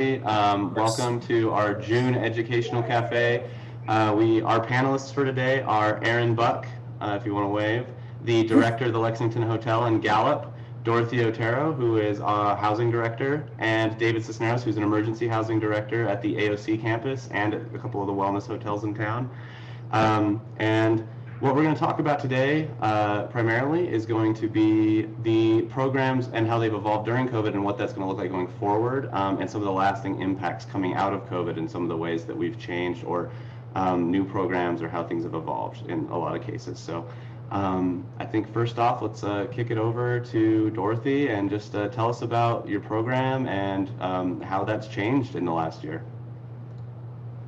Welcome to our June Educational Cafe. Our panelists for today are Erin Buck, if you want to wave, the director of the Lexington Hotel in Gallup, Dorothee Otero, who is our housing director, and David Sisneros, who's an emergency housing director at the AOC campus and at a couple of the wellness hotels in town. And what we're going to talk about today primarily is going to be the programs and how they've evolved during COVID and what that's going to look like going forward, and some of the lasting impacts coming out of COVID and some of the ways that we've changed or new programs or how things have evolved in a lot of cases. So I think first off, let's kick it over to Dorothee and just tell us about your program and how that's changed in the last year.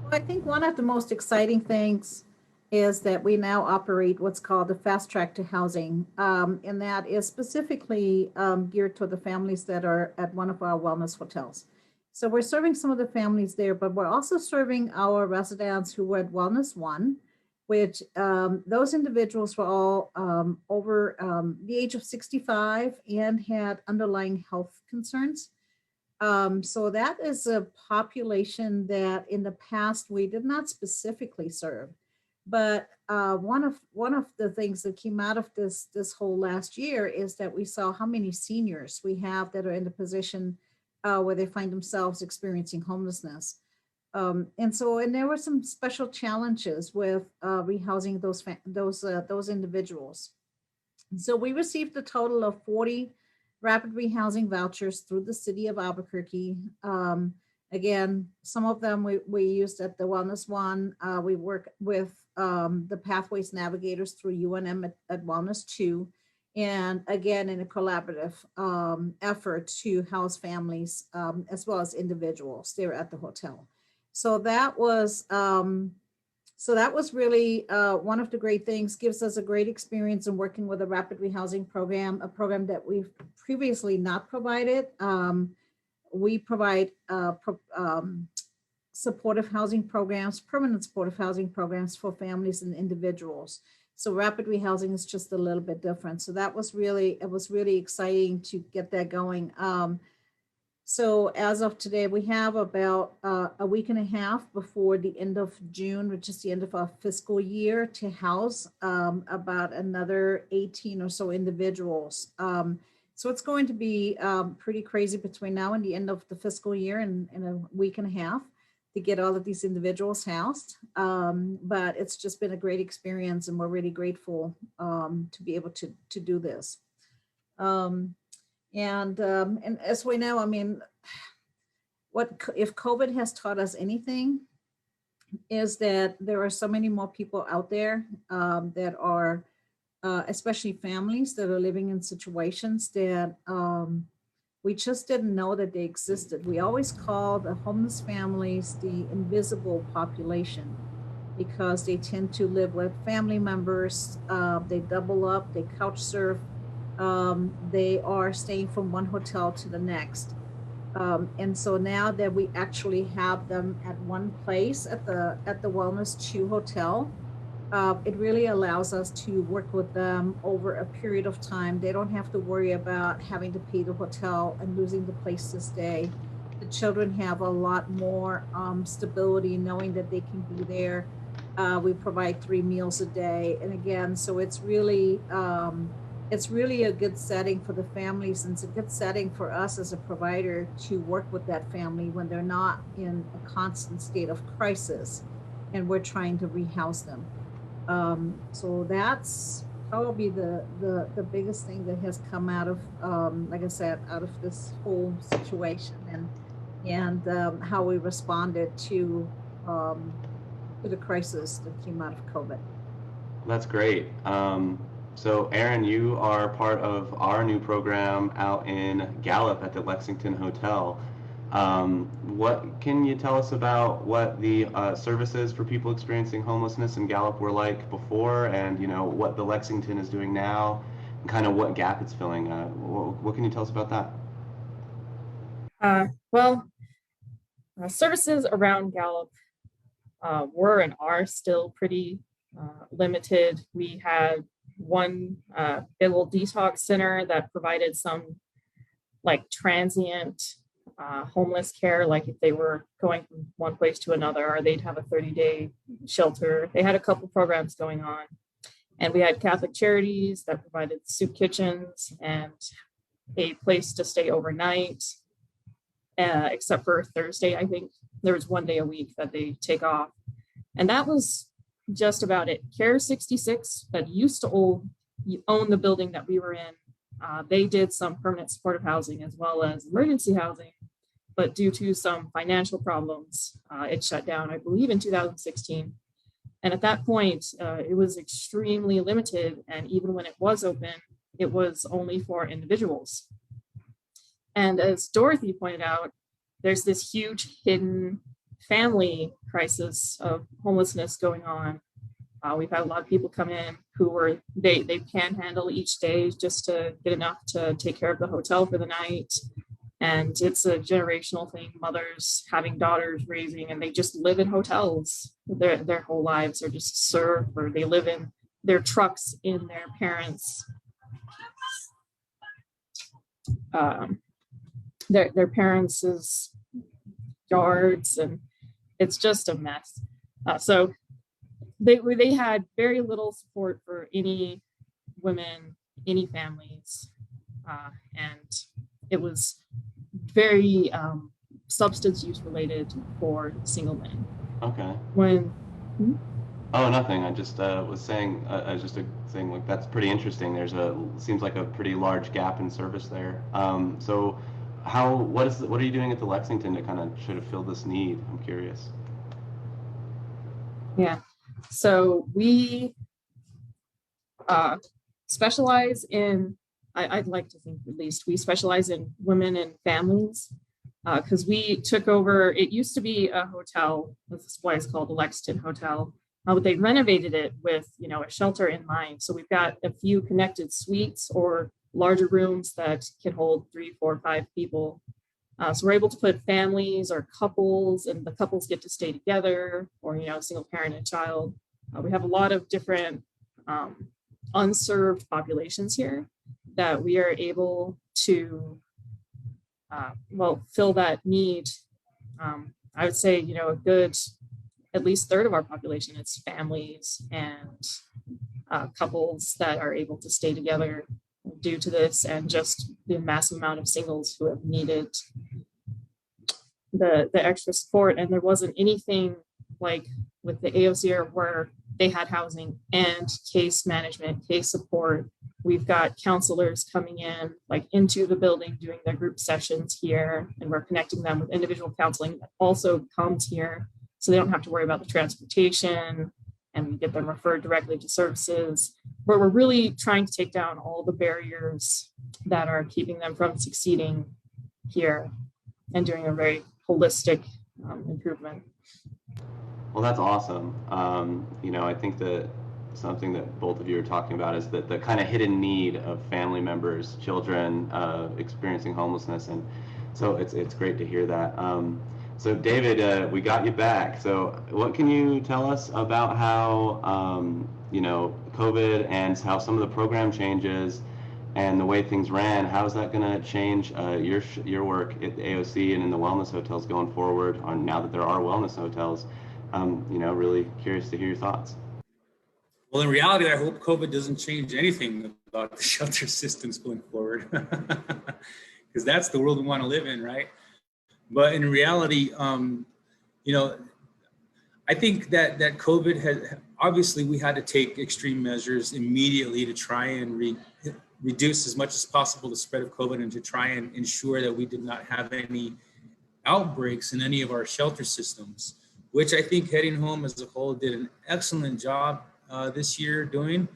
Well, I think one of the most exciting things is that we now operate what's called the fast track to housing, and that is specifically geared to the families that are at one of our wellness hotels. So we're serving some of the families there, but we're also serving our residents who were at Wellness One, which those individuals were all over the age of 65 and had underlying health concerns. So that is a population that in the past we did not specifically serve. But one of the things that came out of this whole last year is that we saw how many seniors we have that are in the position where they find themselves experiencing homelessness. And there were some special challenges with rehousing those individuals. So we received a total of 40 rapid rehousing vouchers through the city of Albuquerque. Again, some of them we used at the Wellness One. We work with the Pathways Navigators through UNM at Wellness 2. And again, in a collaborative effort to house families as well as individuals there at the hotel. So that was really one of the great things, gives us a great experience in working with a rapid rehousing program, a program that we've previously not provided. We provide supportive housing programs, permanent supportive housing programs for families and individuals. So rapid rehousing is just a little bit different. So it was really exciting to get that going. So as of today, we have about a week and a half before the end of June, which is the end of our fiscal year, to house about another 18 or so individuals. So it's going to be pretty crazy between now and the end of the fiscal year in a week and a half to get all of these individuals housed. But it's just been a great experience, and we're really grateful to be able to do this. And as we know, I mean, if COVID has taught us anything, is that there are so many more people out there that are, especially families that are living in situations that we just didn't know that they existed. We always call the homeless families the invisible population because they tend to live with family members. They double up, they couch surf. They are staying from one hotel to the next. And so now that we actually have them at one place at the Wellness 2 Hotel, it really allows us to work with them over a period of time. They don't have to worry about having to pay the hotel and losing the place to stay. The children have a lot more stability knowing that they can be there. We provide 3 meals a day. And again, so it's really a good setting for the families, and it's a good setting for us as a provider to work with that family when they're not in a constant state of crisis and we're trying to rehouse them. So that's probably the biggest thing that has come out of, like I said, out of this whole situation, and how we responded to the crisis that came out of COVID. That's great. So Erin, you are part of our new program out in Gallup at the Lexington Hotel. What can you tell us about what the services for people experiencing homelessness in Gallup were like before, and what the Lexington is doing now, and kind of what gap it's filling? What can you tell us about that? Services around Gallup were and are still pretty limited. We had one little detox center that provided some like transient homeless care, like if they were going from one place to another, or they'd have a 30-day shelter. They had a couple programs going on. And we had Catholic Charities that provided soup kitchens and a place to stay overnight, except for Thursday. I think there was one day a week that they take off. And that was just about it. Care 66, that used to own the building that we were in, they did some permanent supportive housing as well as emergency housing. But due to some financial problems, it shut down, I believe, in 2016. And at that point, it was extremely limited. And even when it was open, it was only for individuals. And as Dorothy pointed out, there's this huge hidden family crisis of homelessness going on. We've had a lot of people come in who they panhandle each day just to get enough to take care of the hotel for the night. And it's a generational thing, mothers having daughters raising, and they just live in hotels. Their whole lives are just served, or they live in their trucks in their parents' their parents' yards, and it's just a mess. So they had very little support for any women, any families, and it was very substance use related for single men. Okay. Oh, nothing. I just was saying, saying like that's pretty interesting. Seems like a pretty large gap in service there. So what are you doing at the Lexington to kind of try to fill this need? I'm curious. Yeah. So we specialize in, I'd like to think at least, we specialize in women and families, because we took over, it used to be a hotel, this is why it's called the Lexington Hotel, but they renovated it with, a shelter in mind. So we've got a few connected suites or larger rooms that can hold 3, 4, 5 people. So we're able to put families or couples, and the couples get to stay together, or, single parent and child. We have a lot of different unserved populations here that we are able to, fill that need. I would say, a good, at least third of our population, it's families and couples that are able to stay together due to this, and just the massive amount of singles who have needed the extra support. And there wasn't anything like with the AOC where they had housing and case management, case support. We've got counselors coming in, like into the building, doing their group sessions here, and we're connecting them with individual counseling that also comes here, so they don't have to worry about the transportation, and we get them referred directly to services, where we're really trying to take down all the barriers that are keeping them from succeeding here and doing a very holistic improvement. Well, that's awesome. I think that something that both of you are talking about is that the kind of hidden need of family members, children experiencing homelessness, and so it's great to hear that. So David, we got you back. So what can you tell us about how COVID and how some of the program changes and the way things ran, how is that going to change your work at the AOC and in the wellness hotels going forward, on now that there are wellness hotels? Really curious to hear your thoughts. Well, in reality, I hope COVID doesn't change anything about the shelter systems going forward, because that's the world we want to live in, right? But in reality, I think that COVID had, obviously we had to take extreme measures immediately to try and reduce as much as possible the spread of COVID, and to try and ensure that we did not have any outbreaks in any of our shelter systems, which I think Heading Home as a whole did an excellent job this year doing.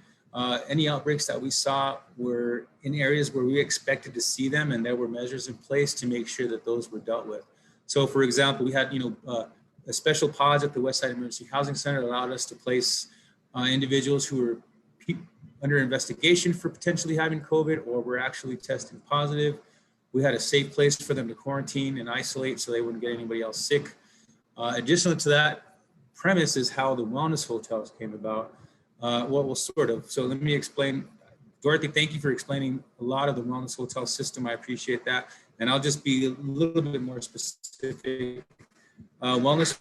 Any outbreaks that we saw were in areas where we expected to see them, and there were measures in place to make sure that those were dealt with. So for example, we had a special pods at the Westside Emergency Housing Center that allowed us to place individuals who were under investigation for potentially having COVID or were actually tested positive. We had a safe place for them to quarantine and isolate so they wouldn't get anybody else sick. Additionally to that premise is how the wellness hotels came about. So let me explain, Dorothy, thank you for explaining a lot of the Wellness Hotel system. I appreciate that. And I'll just be a little bit more specific. Wellness,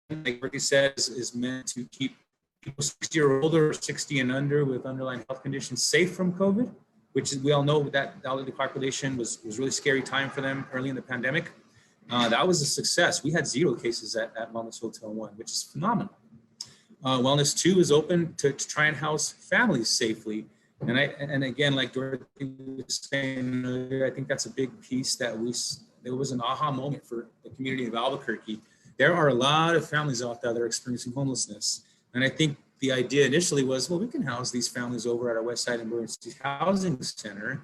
like Dorothy says, is meant to keep people 60 or older or 60 and under with underlying health conditions safe from COVID, which is, we all know that elderly population was really scary time for them early in the pandemic. That was a success. We had 0 cases at Wellness Hotel 1, which is phenomenal. Wellness 2 is open to try and house families safely. And again, like Dorothy was saying earlier, I think that's a big piece that there was an aha moment for the community of Albuquerque. There are a lot of families out there that are experiencing homelessness. And I think the idea initially was, well, we can house these families over at our Westside Emergency Housing Center,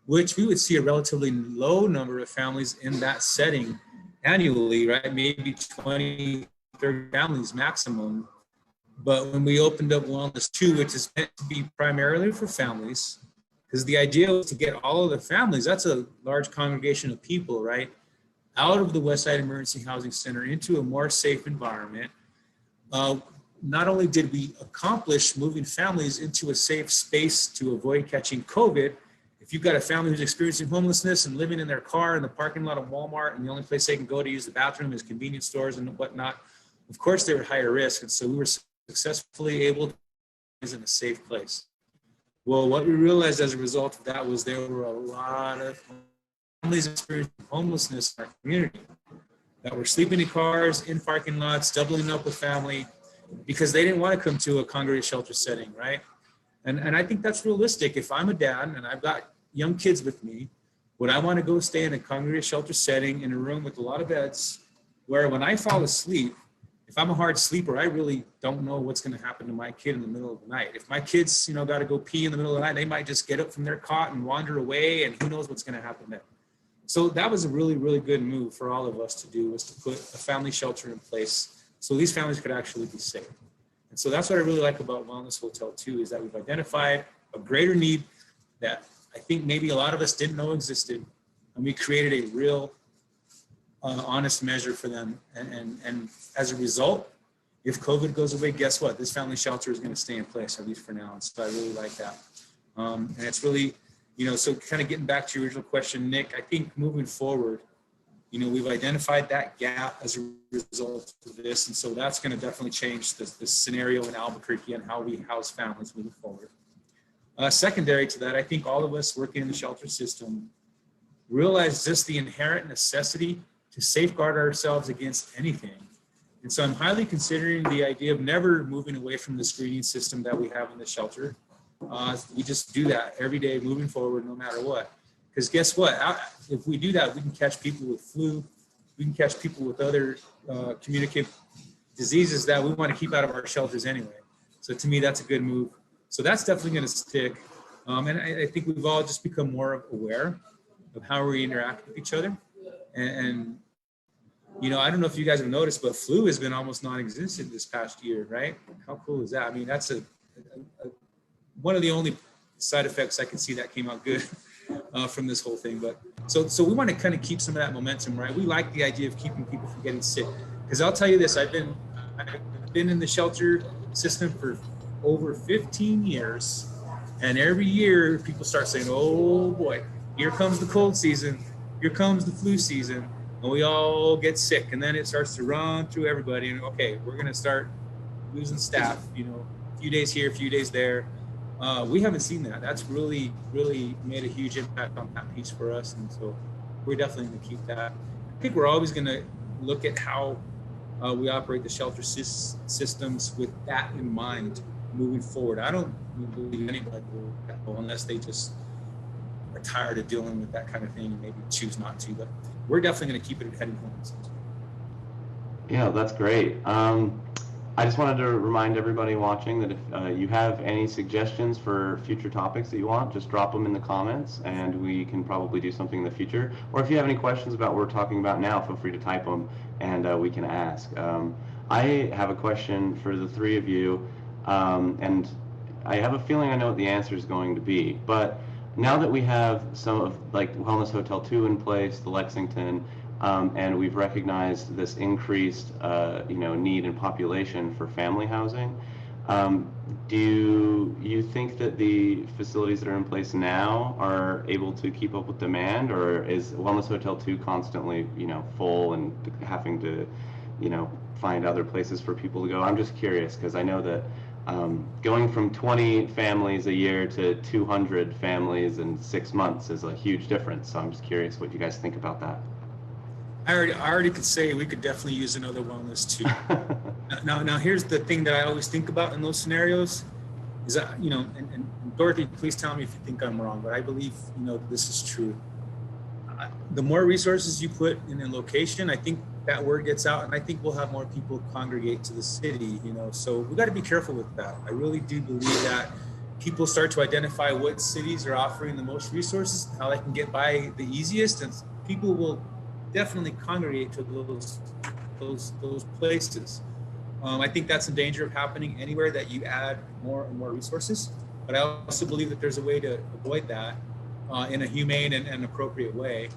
which we would see a relatively low number of families in that setting annually, right? Maybe 20, 30 families maximum. But when we opened up Wellness 2, which is meant to be primarily for families, because the idea was to get all of the families, that's a large congregation of people, right, out of the Westside Emergency Housing Center into a more safe environment. Not only did we accomplish moving families into a safe space to avoid catching COVID, if you've got a family who's experiencing homelessness and living in their car in the parking lot of Walmart, and the only place they can go to use the bathroom is convenience stores and whatnot, of course they're at higher risk. And so we were successfully able to be in a safe place. Well, what we realized as a result of that was there were a lot of families experiencing homelessness in our community that were sleeping in cars, in parking lots, doubling up with family, because they didn't want to come to a congregate shelter setting, right? And I think that's realistic. If I'm a dad and I've got young kids with me, would I want to go stay in a congregate shelter setting in a room with a lot of beds where when I fall asleep, if I'm a hard sleeper, I really don't know what's going to happen to my kid in the middle of the night. If my kids, got to go pee in the middle of the night, they might just get up from their cot and wander away, and who knows what's going to happen then. So that was a really, really good move for all of us to do, was to put a family shelter in place so these families could actually be safe. And so that's what I really like about Wellness Hotel 2, is that we've identified a greater need that I think maybe a lot of us didn't know existed, and we created a real honest measure for them. And as a result, if COVID goes away, guess what? This family shelter is going to stay in place, at least for now. And so I really like that. And it's really, so kind of getting back to your original question, Nick, I think moving forward, we've identified that gap as a result of this. And so that's going to definitely change the scenario in Albuquerque and how we house families moving forward. Secondary to that, I think all of us working in the shelter system realize just the inherent necessity to safeguard ourselves against anything. And so I'm highly considering the idea of never moving away from the screening system that we have in the shelter. We just do that every day moving forward, no matter what. Because guess what? If we do that, we can catch people with flu. We can catch people with other communicable diseases that we want to keep out of our shelters anyway. So to me, that's a good move. So that's definitely going to stick. And I think we've all just become more aware of how we interact with each other. And I don't know if you guys have noticed, but flu has been almost non-existent this past year, right? How cool is that? I mean, that's one of the only side effects I can see that came out good from this whole thing. But so we want to kind of keep some of that momentum, right? We like the idea of keeping people from getting sick, because I'll tell you this, I've been in the shelter system for over 15 years, and every year people start saying, oh boy, here comes the cold season, here comes the flu season, and we all get sick. And then it starts to run through everybody, and okay, we're going to start losing staff, a few days here, a few days there. We haven't seen that. That's really, really made a huge impact on that piece for us. And so we're definitely going to keep that. I think we're always going to look at how we operate the shelter systems with that in mind moving forward. I don't believe anybody will, unless they just are tired of dealing with that kind of thing and maybe choose not to. But we're definitely going to keep it heading home. Yeah, that's great. I just wanted to remind everybody watching that if you have any suggestions for future topics that you want, just drop them in the comments and we can probably do something in the future. Or if you have any questions about what we're talking about now, feel free to type them and we can ask. I have a question for the three of you, and I have a feeling I know what the answer is going to be. But now that we have some of like Wellness Hotel 2 in place, the Lexington, and we've recognized this increased, need and population for family housing. Do you think that the facilities that are in place now are able to keep up with demand, or is Wellness Hotel 2 constantly, full and having to, find other places for people to go? I'm just curious because I know that going from 20 families a year to 200 families in 6 months is a huge difference. So I'm just curious what you guys think about that. I already could say we could definitely use another wellness too. Now, here's the thing that I always think about in those scenarios is that, and Dorothy, please tell me if you think I'm wrong, but I believe, this is true. The more resources you put in a location, I think that word gets out, and I think we'll have more people congregate to the city, so we got to be careful with that. I really do believe that people start to identify what cities are offering the most resources, how they can get by the easiest, and people will definitely congregate to those places. I think that's in danger of happening anywhere that you add more and more resources. But I also believe that there's a way to avoid that in a humane and appropriate way.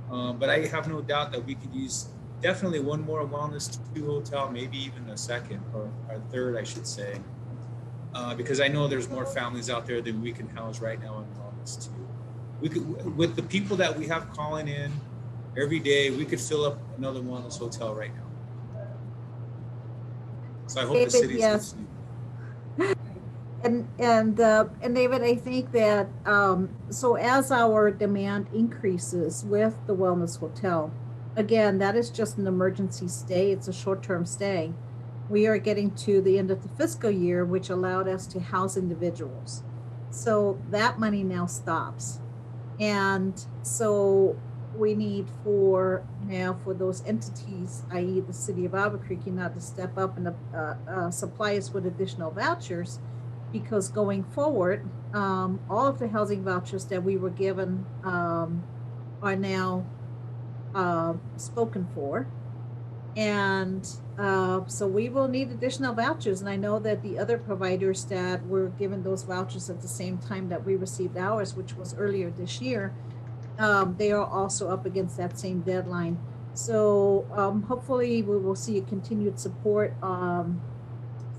But I have no doubt that we could use definitely one more Wellness 2 hotel, maybe even a second or a third, I should say, because I know there's more families out there than we can house right now in Wellness 2. We could, with the people that we have calling in every day, we could fill up another Wellness hotel right now. So I hope the city's listening. And David, I think that so as our demand increases with the Wellness Hotel, again, that is just an emergency stay. It's a short-term stay. We are getting to the end of the fiscal year, which allowed us to house individuals. So that money now stops. And so we need for those entities, i.e. the city of Albuquerque, not to step up and supply us with additional vouchers, because going forward, all of the housing vouchers that we were given are now spoken for. And so we will need additional vouchers. And I know that the other providers that were given those vouchers at the same time that we received ours, which was earlier this year, they are also up against that same deadline. So hopefully we will see a continued support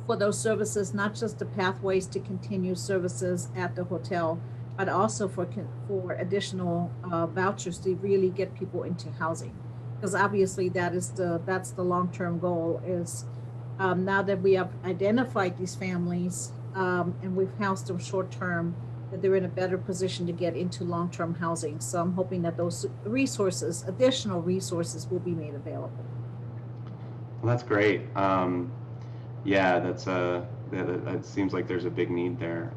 for those services, not just the pathways to continue services at the hotel, but also for additional vouchers to really get people into housing. Because obviously that's the long-term goal is now that we have identified these families and we've housed them short-term, that they're in a better position to get into long-term housing. So I'm hoping that those resources, additional resources, will be made available. Well, that's great. Yeah, it seems like there's a big need there.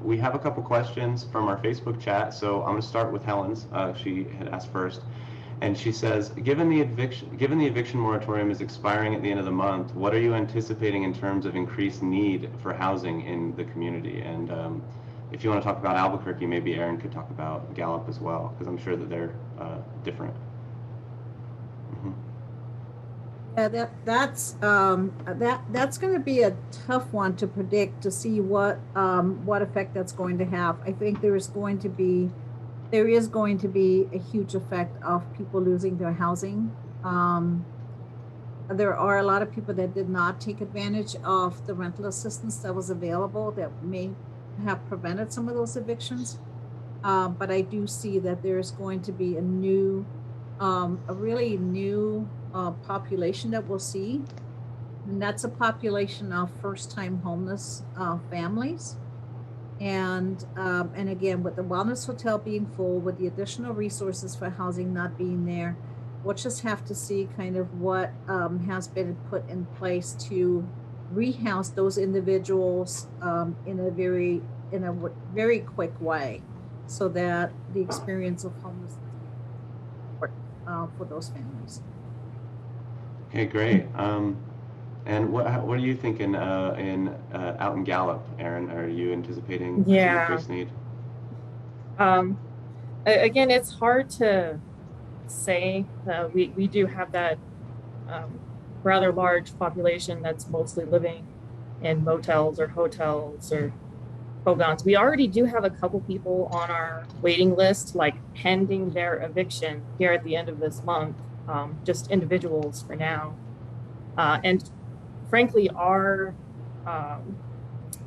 We have a couple questions from our Facebook chat. So I'm going to start with Helen's. She had asked first, and she says, given the eviction moratorium is expiring at the end of the month, what are you anticipating in terms of increased need for housing in the community? And if you want to talk about Albuquerque, maybe Erin could talk about Gallup as well, because I'm sure that they're different. Mm-hmm. Yeah, that's going to be a tough one to predict, to see what effect that's going to have. I think there is going to be a huge effect of people losing their housing. There are a lot of people that did not take advantage of the rental assistance that was available that may have prevented some of those evictions. But I do see that there's going to be a really new population that we'll see. And that's a population of first-time homeless families. And again, with the Wellness Hotel being full, with the additional resources for housing not being there, we'll just have to see kind of what has been put in place to rehouse those individuals in a very quick way, so that the experience of homelessness for those families. Okay, great. And what are you thinking out in Gallup, Erin? Are you anticipating some increased need? Again, it's hard to say. We do have that rather large population that's mostly living in motels or hotels or hogans. We already do have a couple people on our waiting list, like pending their eviction here at the end of this month, just individuals for now. And frankly, our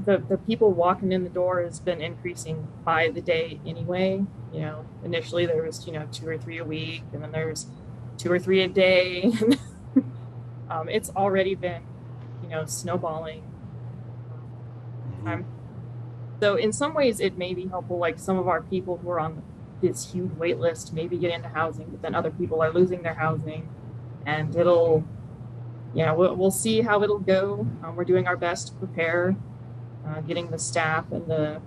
the people walking in the door has been increasing by the day anyway. You know, initially there was, you know, 2 or 3 a week, and then there's 2 or 3 a day. It's already been, you know, snowballing. So in some ways it may be helpful, like some of our people who are on this huge wait list maybe get into housing, but then other people are losing their housing, and it'll, yeah, we'll see how it'll go. We're doing our best to prepare, getting the staff and the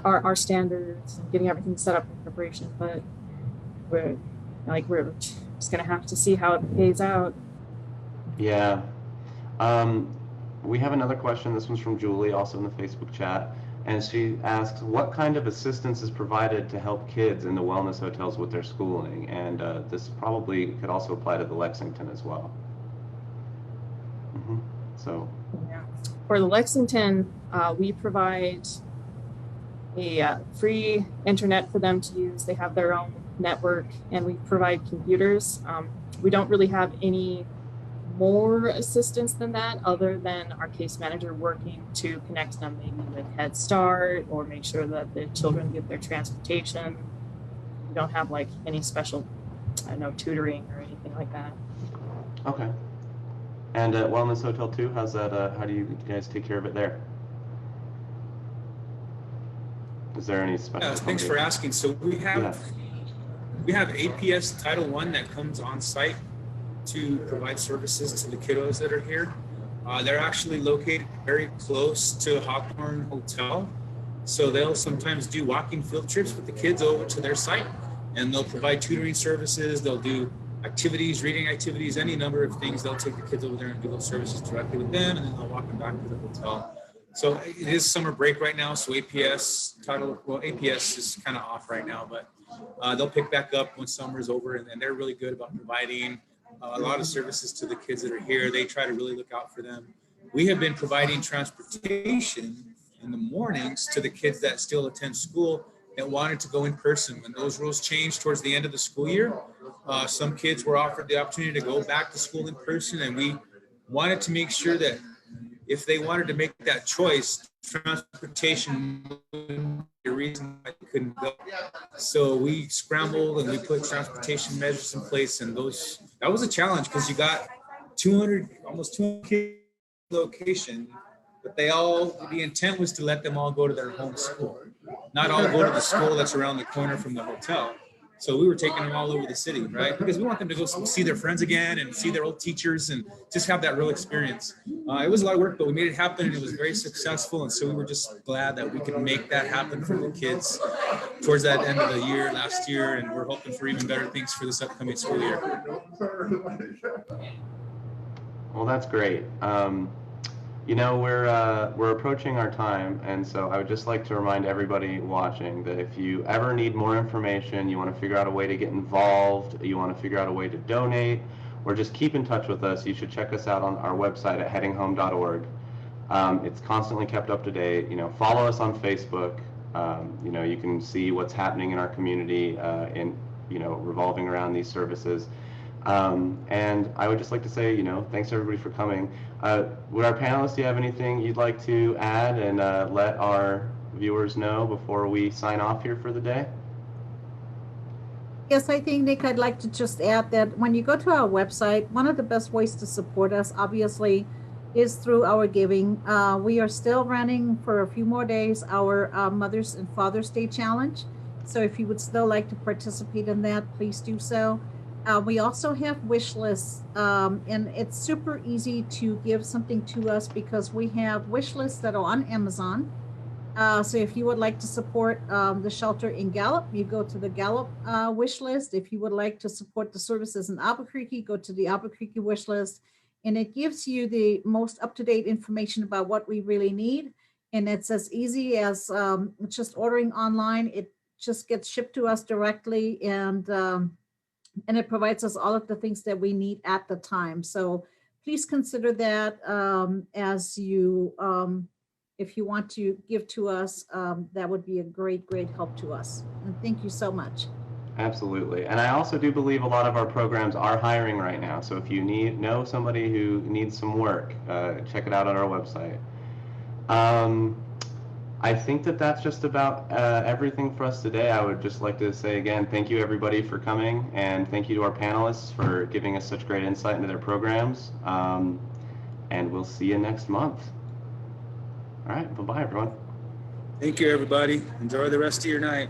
our standards and getting everything set up in preparation, but we're just gonna have to see how it pays out. Yeah. We have another question. This one's from Julie, also in the Facebook chat. And she asks, what kind of assistance is provided to help kids in the wellness hotels with their schooling? And this probably could also apply to the Lexington as well. So. Yeah. For the Lexington, we provide a free internet for them to use. They have their own network, and we provide computers. We don't really have any more assistance than that, other than our case manager working to connect them maybe with Head Start or make sure that the children get their transportation. We don't have like any special, I don't know, tutoring or anything like that. Okay. And at Wellness Hotel 2, how's that? How do you guys take care of it there? Is there any special? Thanks for asking. So we have APS Title I that comes on site to provide services to the kiddos that are here. They're actually located very close to Hawthorne Hotel. So they'll sometimes do walking field trips with the kids over to their site, and they'll provide tutoring services. They'll do activities, reading activities, any number of things. They'll take the kids over there and do those services directly with them, and then they'll walk them back to the hotel. So it is summer break right now. So APS is kind of off right now, but they'll pick back up when summer's over, and they're really good about providing a lot of services to the kids that are here. They try to really look out for them. We have been providing transportation in the mornings to the kids that still attend school that wanted to go in person. When those rules changed towards the end of the school year, some kids were offered the opportunity to go back to school in person, and we wanted to make sure that if they wanted to make that choice, transportation wouldn't be a reason why they couldn't go. So we scrambled and we put transportation measures in place, and that was a challenge because you got almost 200 kids location, but the intent was to let them all go to their home school, not all go to the school that's around the corner from the hotel. So we were taking them all over the city, right? Because we want them to go see their friends again and see their old teachers and just have that real experience. It was a lot of work, but we made it happen, and it was very successful. And so we were just glad that we could make that happen for the kids towards that end of the year last year. And we're hoping for even better things for this upcoming school year. Well, that's great. You know, we're approaching our time, and so I would just like to remind everybody watching that if you ever need more information, you want to figure out a way to get involved, you want to figure out a way to donate, or just keep in touch with us, you should check us out on our website at headinghome.org. It's constantly kept up to date. You know, follow us on Facebook. You know, you can see what's happening in our community revolving around these services. And I would just like to say, you know, thanks everybody for coming. Would our panelists, do you have anything you'd like to add and let our viewers know before we sign off here for the day? Yes, I think, Nick, I'd like to just add that when you go to our website, one of the best ways to support us, obviously, is through our giving. We are still running for a few more days our Mother's and Father's Day Challenge. So if you would still like to participate in that, please do so. We also have wish lists, and it's super easy to give something to us because we have wish lists that are on Amazon. So if you would like to support the shelter in Gallup, you go to the Gallup wish list. If you would like to support the services in Albuquerque, go to the Albuquerque wish list. And it gives you the most up-to-date information about what we really need. And it's as easy as just ordering online. It just gets shipped to us directly, and it provides us all of the things that we need at the time. So please consider that as you, if you want to give to us, that would be a great, great help to us. And thank you so much. Absolutely. And I also do believe a lot of our programs are hiring right now. So if you know somebody who needs some work, check it out on our website. I think that's just about everything for us today. I would just like to say again, thank you everybody for coming, and thank you to our panelists for giving us such great insight into their programs. And we'll see you next month. All right, bye-bye everyone. Thank you, everybody. Enjoy the rest of your night.